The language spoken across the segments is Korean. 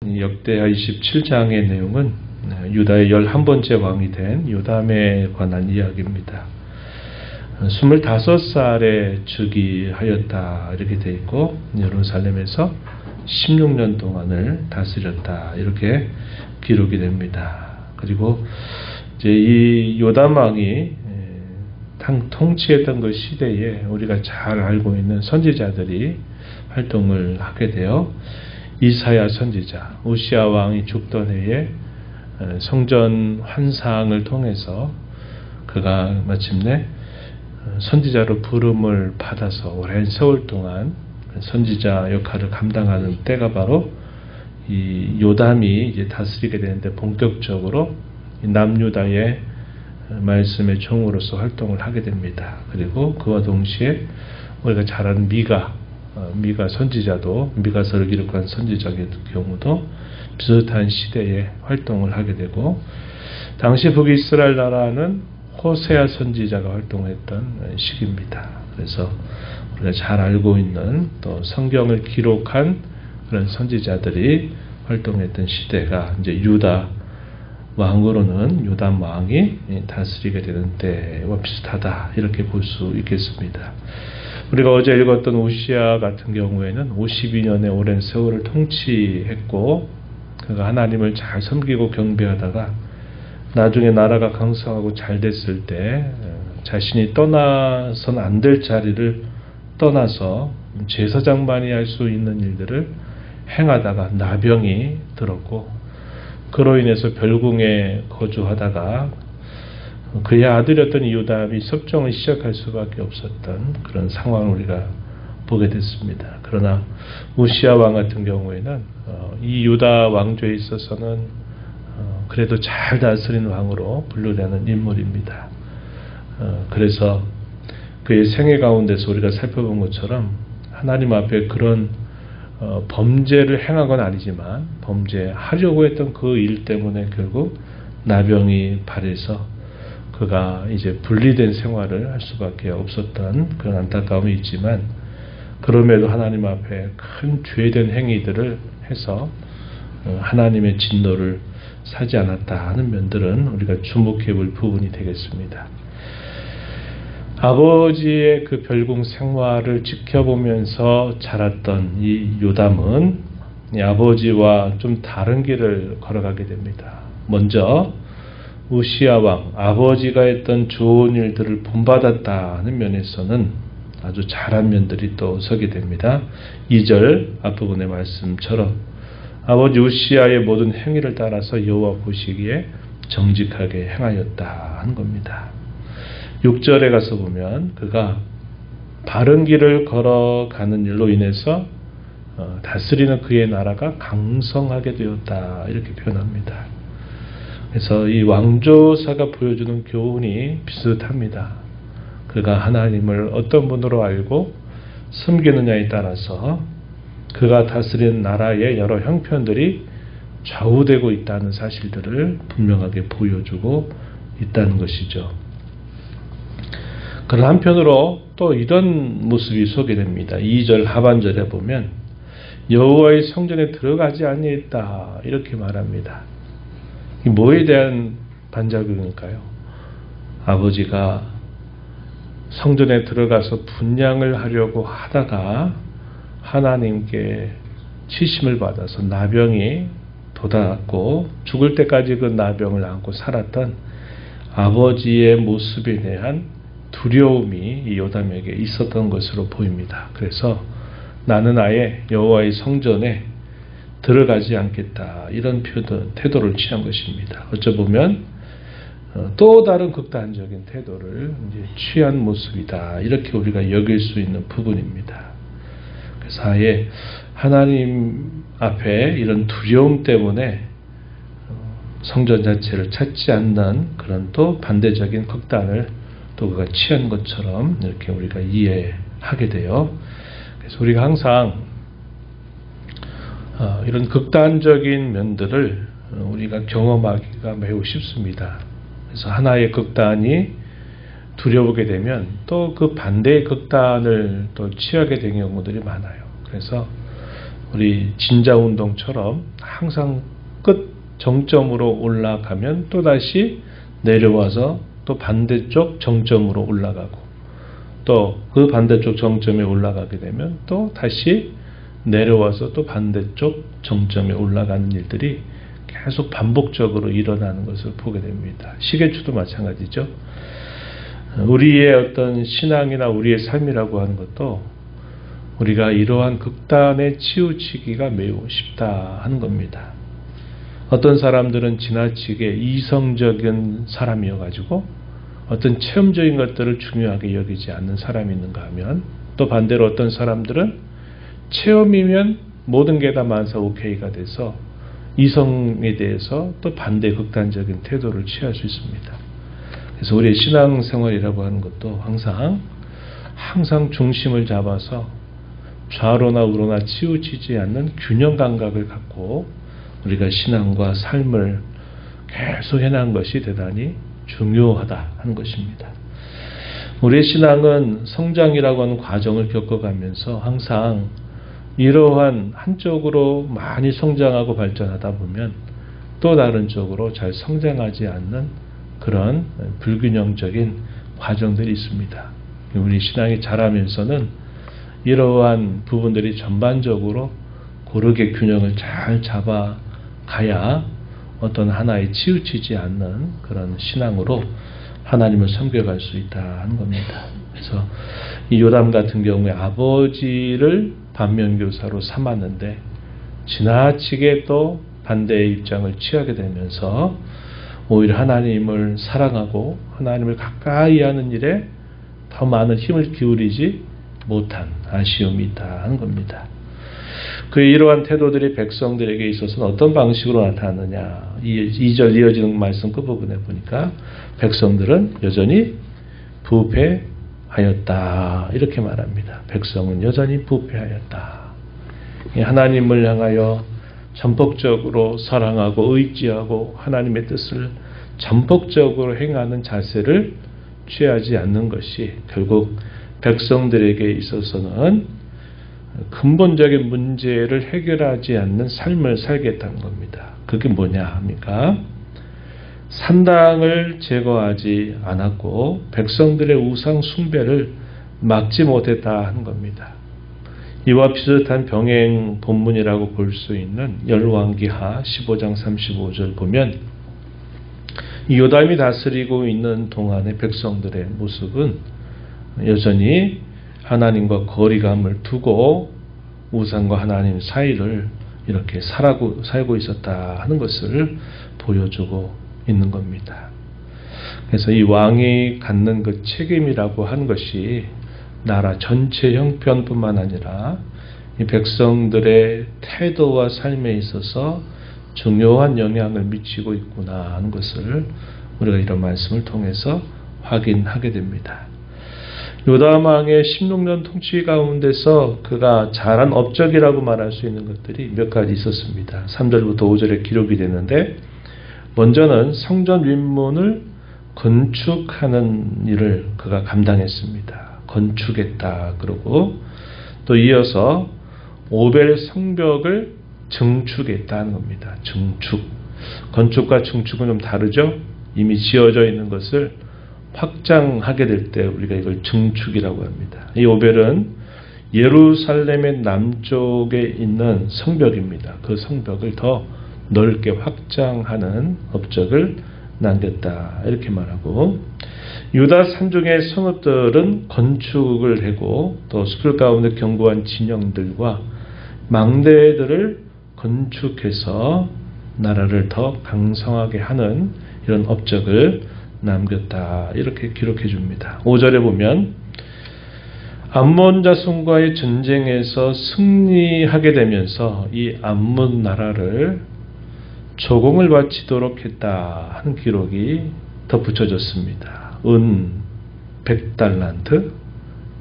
역대하 27장의 내용은 유다의 11번째 왕이 된 요담에 관한 이야기입니다. 25살에 즉위하였다 이렇게 되어 있고 예루살렘에서 16년 동안을 다스렸다 이렇게 기록이 됩니다. 그리고 이제 이 요담 왕이 통치했던 그 시대에 우리가 잘 알고 있는 선지자들이 활동을 하게 되어 이사야 선지자, 우시야 왕이 죽던 해에 성전 환상을 통해서 그가 마침내 선지자로 부름을 받아서 오랜 세월 동안 선지자 역할을 감당하는 때가 바로 이 요담이 이제 다스리게 되는데 본격적으로 남유다의 말씀의 종으로서 활동을 하게 됩니다. 그리고 그와 동시에 우리가 잘 아는 미가 선지자도 미가서를 기록한 선지자의 경우도 비슷한 시대에 활동을 하게 되고 당시 북이스라엘 나라는 호세아 선지자가 활동했던 시기입니다. 그래서 우리가 잘 알고 있는 또 성경을 기록한 그런 선지자들이 활동했던 시대가 이제 유다 왕으로는 요담 왕이 다스리게 되는 때와 비슷하다 이렇게 볼 수 있겠습니다. 우리가 어제 읽었던 우시야 같은 경우에는 52년의 오랜 세월을 통치했고 그가 하나님을 잘 섬기고 경배하다가 나중에 나라가 강성하고 잘 됐을 때 자신이 떠나선 안 될 자리를 떠나서 제사장만이 할 수 있는 일들을 행하다가 나병이 들었고 그로 인해서 별궁에 거주하다가 그의 아들이었던 요담이 섭정을 시작할 수밖에 없었던 그런 상황을 우리가 보게 됐습니다. 그러나 우시야 왕 같은 경우에는 이 유다 왕조에 있어서는 그래도 잘 다스린 왕으로 분류되는 인물입니다. 그래서 그의 생애 가운데서 우리가 살펴본 것처럼 하나님 앞에 그런 범죄를 행한 건 아니지만 범죄하려고 했던 그 일 때문에 결국 나병이 발해서 그가 이제 분리된 생활을 할 수밖에 없었던 그런 안타까움이 있지만 그럼에도 하나님 앞에 큰 죄된 행위들을 해서 하나님의 진노를 사지 않았다 하는 면들은 우리가 주목해 볼 부분이 되겠습니다. 아버지의 그 별궁 생활을 지켜보면서 자랐던 이 요담은 이 아버지와 좀 다른 길을 걸어가게 됩니다. 먼저 우시야 왕, 아버지가 했던 좋은 일들을 본받았다는 면에서는 아주 잘한 면들이 또 서게 됩니다. 2절 앞부분의 말씀처럼 아버지 우시야의 모든 행위를 따라서 여호와 보시기에 정직하게 행하였다 하는 겁니다. 6절에 가서 보면 그가 바른 길을 걸어가는 일로 인해서 다스리는 그의 나라가 강성하게 되었다 이렇게 표현합니다. 그래서 이 왕조사가 보여주는 교훈이 비슷합니다. 그가 하나님을 어떤 분으로 알고 섬기느냐에 따라서 그가 다스리는 나라의 여러 형편들이 좌우되고 있다는 사실들을 분명하게 보여주고 있다는 것이죠. 그런 한편으로 또 이런 모습이 소개됩니다. 2절 하반절에 보면 여호와의 성전에 들어가지 아니했다 이렇게 말합니다. 이 뭐에 대한 반작용일까요? 아버지가 성전에 들어가서 분향을 하려고 하다가 하나님께 치심을 받아서 나병이 돋았고 죽을 때까지 그 나병을 안고 살았던 아버지의 모습에 대한 두려움이 이 요담에게 있었던 것으로 보입니다. 그래서 나는 아예 여호와의 성전에 들어가지 않겠다 이런 태도를 취한 것입니다. 어쩌보면 또 다른 극단적인 태도를 이제 취한 모습이다 이렇게 우리가 여길 수 있는 부분입니다. 그래서 아예 하나님 앞에 이런 두려움 때문에 성전 자체를 찾지 않는 그런 또 반대적인 극단을 또 그가 취한 것처럼 이렇게 우리가 이해하게 돼요. 그래서 우리가 항상 이런 극단적인 면들을 우리가 경험하기가 매우 쉽습니다. 그래서 하나의 극단이 두려우게 되면 또 그 반대의 극단을 또 취하게 되는 경우들이 많아요. 그래서 우리 진자 운동처럼 항상 끝 정점으로 올라가면 또다시 내려와서 또 반대쪽 정점으로 올라가고, 또 그 반대쪽 정점에 올라가게 되면 또 다시 내려와서 또 반대쪽 정점에 올라가는 일들이 계속 반복적으로 일어나는 것을 보게 됩니다. 시계추도 마찬가지죠. 우리의 어떤 신앙이나 우리의 삶이라고 하는 것도 우리가 이러한 극단에 치우치기가 매우 쉽다 하는 겁니다. 어떤 사람들은 지나치게 이성적인 사람이어가지고 어떤 체험적인 것들을 중요하게 여기지 않는 사람이 있는가 하면, 또 반대로 어떤 사람들은 체험이면 모든 게 다 만사 오케이가 돼서 이성에 대해서 또 반대 극단적인 태도를 취할 수 있습니다. 그래서 우리의 신앙생활이라고 하는 것도 항상 중심을 잡아서 좌로나 우로나 치우치지 않는 균형 감각을 갖고 우리가 신앙과 삶을 계속 해나가는 것이 대단히 중요하다 하는 것입니다. 우리의 신앙은 성장이라고 하는 과정을 겪어가면서 항상 이러한 한쪽으로 많이 성장하고 발전하다 보면 또 다른 쪽으로 잘 성장하지 않는 그런 불균형적인 과정들이 있습니다. 우리 신앙이 자라면서는 이러한 부분들이 전반적으로 고르게 균형을 잘 잡아가야 어떤 하나에 치우치지 않는 그런 신앙으로 하나님을 섬겨갈 수 있다 하는 겁니다. 그래서 이 요담 같은 경우에 아버지를 반면교사로 삼았는데 지나치게 또 반대의 입장을 취하게 되면서 오히려 하나님을 사랑하고 하나님을 가까이 하는 일에 더 많은 힘을 기울이지 못한 아쉬움이 있다 하는 겁니다. 그의 이러한 태도들이 백성들에게 있어서는 어떤 방식으로 나타났느냐, 2절 이어지는 말씀 끝부분에 보니까 백성들은 여전히 부패하였다 이렇게 말합니다. 백성은 여전히 부패하였다. 하나님을 향하여 전폭적으로 사랑하고 의지하고 하나님의 뜻을 전폭적으로 행하는 자세를 취하지 않는 것이 결국 백성들에게 있어서는 근본적인 문제를 해결하지 않는 삶을 살겠다는 겁니다. 그게 뭐냐 합니까? 산당을 제거하지 않았고 백성들의 우상 숭배를 막지 못했다 하는 겁니다. 이와 비슷한 병행 본문이라고 볼 수 있는 열왕기하 15장 35절 보면 이 요담이 다스리고 있는 동안의 백성들의 모습은 여전히 하나님과 거리감을 두고 우상과 하나님 사이를 이렇게 살고 있었다 하는 것을 보여주고 있는 겁니다. 그래서 이 왕이 갖는 그 책임이라고 하는 것이 나라 전체 형편뿐만 아니라 이 백성들의 태도와 삶에 있어서 중요한 영향을 미치고 있구나 하는 것을 우리가 이런 말씀을 통해서 확인하게 됩니다. 요담 왕의 16년 통치 가운데서 그가 잘한 업적이라고 말할 수 있는 것들이 몇 가지 있었습니다. 3절부터 5절에 기록이 되는데, 먼저는 성전 윗문을 건축하는 일을 그가 감당했습니다. 건축했다 그러고, 또 이어서 오벨 성벽을 증축했다는 겁니다. 증축. 건축과 증축은 좀 다르죠? 이미 지어져 있는 것을 확장하게 될 때 우리가 이걸 증축이라고 합니다. 이 오벨은 예루살렘의 남쪽에 있는 성벽입니다. 그 성벽을 더 넓게 확장하는 업적을 남겼다 이렇게 말하고, 유다 산중의 성읍들은 건축을 하고 또 숲을 가운데 견고한 진영들과 망대들을 건축해서 나라를 더 강성하게 하는 이런 업적을 남겼다 이렇게 기록해 줍니다. 5절에 보면 암몬 자손과의 전쟁에서 승리하게 되면서 이 암몬 나라를 조공을 바치도록 했다 하는 기록이 덧붙여졌습니다. 은 100달란트,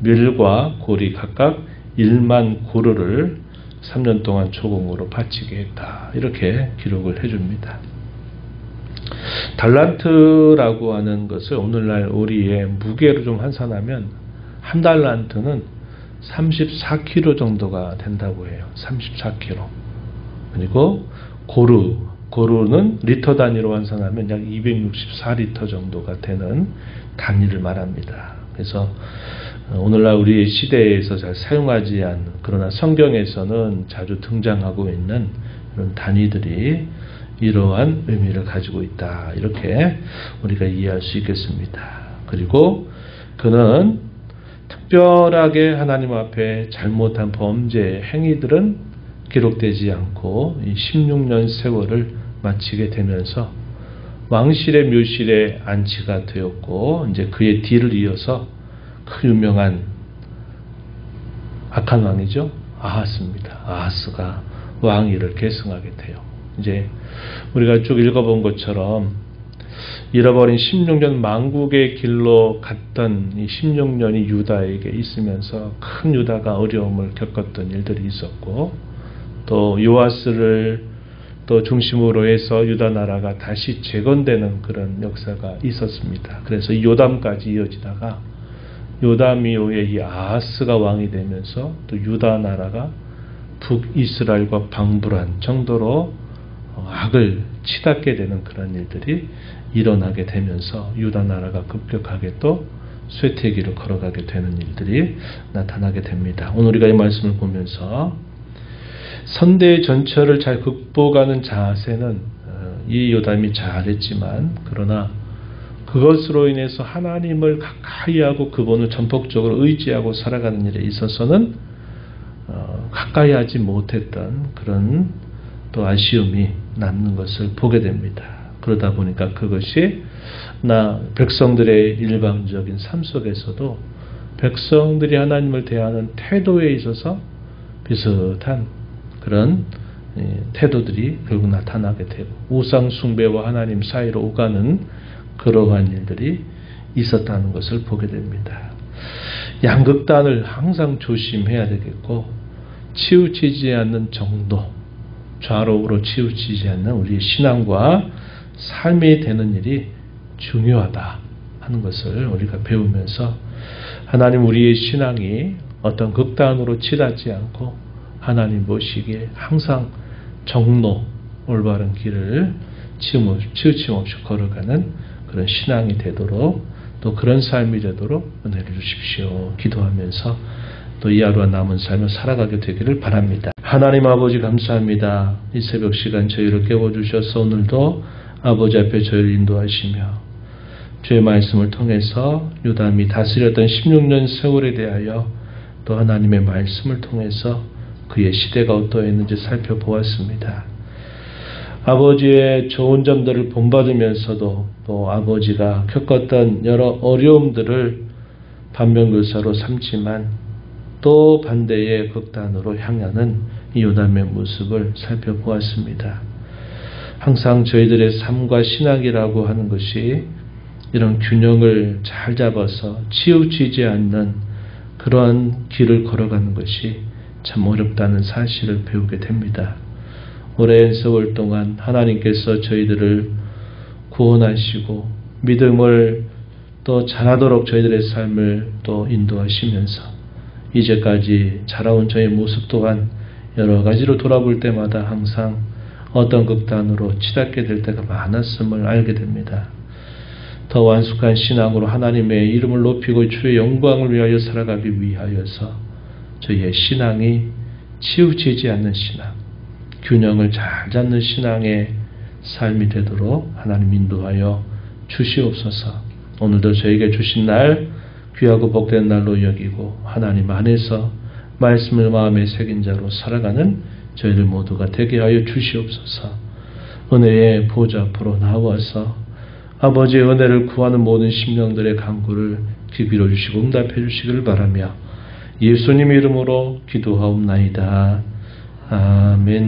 밀과 고리 각각 1만 고르를 3년 동안 조공으로 바치게 했다 이렇게 기록을 해줍니다. 달란트라고 하는 것을 오늘날 우리의 무게로 좀 환산하면 한 달란트는 34kg 정도가 된다고 해요. 34kg. 그리고 고루는 리터 단위로 환산하면 약 264리터 정도가 되는 단위를 말합니다. 그래서 오늘날 우리 시대에서 잘 사용하지 않는, 그러나 성경에서는 자주 등장하고 있는 이런 단위들이 이러한 의미를 가지고 있다. 이렇게 우리가 이해할 수 있겠습니다. 그리고 그는 특별하게 하나님 앞에 잘못한 범죄 행위들은 기록되지 않고 이 16년 세월을 마치게 되면서 왕실의 묘실에 안치가 되었고, 이제 그의 뒤를 이어서 그 유명한 악한 왕이죠. 아하스입니다. 아하스가 왕위를 계승하게 돼요. 이제 우리가 쭉 읽어본 것처럼 잃어버린 16년 망국의 길로 갔던 이 16년이 유다에게 있으면서 큰 유다가 어려움을 겪었던 일들이 있었고, 또 요아스를 또 중심으로 해서 유다 나라가 다시 재건되는 그런 역사가 있었습니다. 그래서 요담까지 이어지다가 요담 이후에 이 아하스가 왕이 되면서 또 유다 나라가 북이스라엘과 방불한 정도로 악을 치닫게 되는 그런 일들이 일어나게 되면서 유다 나라가 급격하게 또 쇠퇴기를 걸어가게 되는 일들이 나타나게 됩니다. 오늘 우리가 이 말씀을 보면서 선대의 전철을 잘 극복하는 자세는 이 요담이 잘했지만, 그러나 그것으로 인해서 하나님을 가까이 하고 그분을 전폭적으로 의지하고 살아가는 일에 있어서는 가까이 하지 못했던 그런 또 아쉬움이 남는 것을 보게 됩니다. 그러다 보니까 그것이 백성들의 일방적인 삶 속에서도 백성들이 하나님을 대하는 태도에 있어서 비슷한 그런 태도들이 결국 나타나게 되고, 우상 숭배와 하나님 사이로 오가는 그러한 일들이 있었다는 것을 보게 됩니다. 양극단을 항상 조심해야 되겠고, 치우치지 않는 정도, 좌로우로 치우치지 않는 우리의 신앙과 삶이 되는 일이 중요하다 하는 것을 우리가 배우면서, 하나님 우리의 신앙이 어떤 극단으로 치닫지 않고 하나님 보시기에 항상 정로, 올바른 길을 치우침 없이 걸어가는 그런 신앙이 되도록, 또 그런 삶이 되도록 은혜를 주십시오. 기도하면서 또 이 하루와 남은 삶을 살아가게 되기를 바랍니다. 하나님 아버지 감사합니다. 이 새벽 시간 저희를 깨워주셔서 오늘도 아버지 앞에 저희를 인도하시며 주의 말씀을 통해서 요담이 다스렸던 16년 세월에 대하여 또 하나님의 말씀을 통해서 그의 시대가 어떠했는지 살펴보았습니다. 아버지의 좋은 점들을 본받으면서도 또 아버지가 겪었던 여러 어려움들을 반면교사로 삼지만 또 반대의 극단으로 향하는 이 요담의 모습을 살펴보았습니다. 항상 저희들의 삶과 신앙이라고 하는 것이 이런 균형을 잘 잡아서 치우치지 않는 그러한 길을 걸어가는 것이 참 어렵다는 사실을 배우게 됩니다. 오랜 세월 동안 하나님께서 저희들을 구원하시고 믿음을 또 잘하도록 저희들의 삶을 또 인도하시면서 이제까지 자라온 저의 모습 또한 여러 가지로 돌아볼 때마다 항상 어떤 극단으로 치닫게 될 때가 많았음을 알게 됩니다. 더 완숙한 신앙으로 하나님의 이름을 높이고 주의 영광을 위하여 살아가기 위하여서 저희의 신앙이 치우치지 않는 신앙, 균형을 잘 잡는 신앙의 삶이 되도록 하나님 인도하여 주시옵소서. 오늘도 저에게 주신 날 귀하고 복된 날로 여기고 하나님 안에서 말씀을 마음에 새긴 자로 살아가는 저희들 모두가 되게 하여 주시옵소서. 은혜의 보좌 앞으로 나와서 아버지의 은혜를 구하는 모든 심령들의 간구를 귀 빌어 주시고 응답해 주시기를 바라며 예수님 이름으로 기도하옵나이다. 아멘.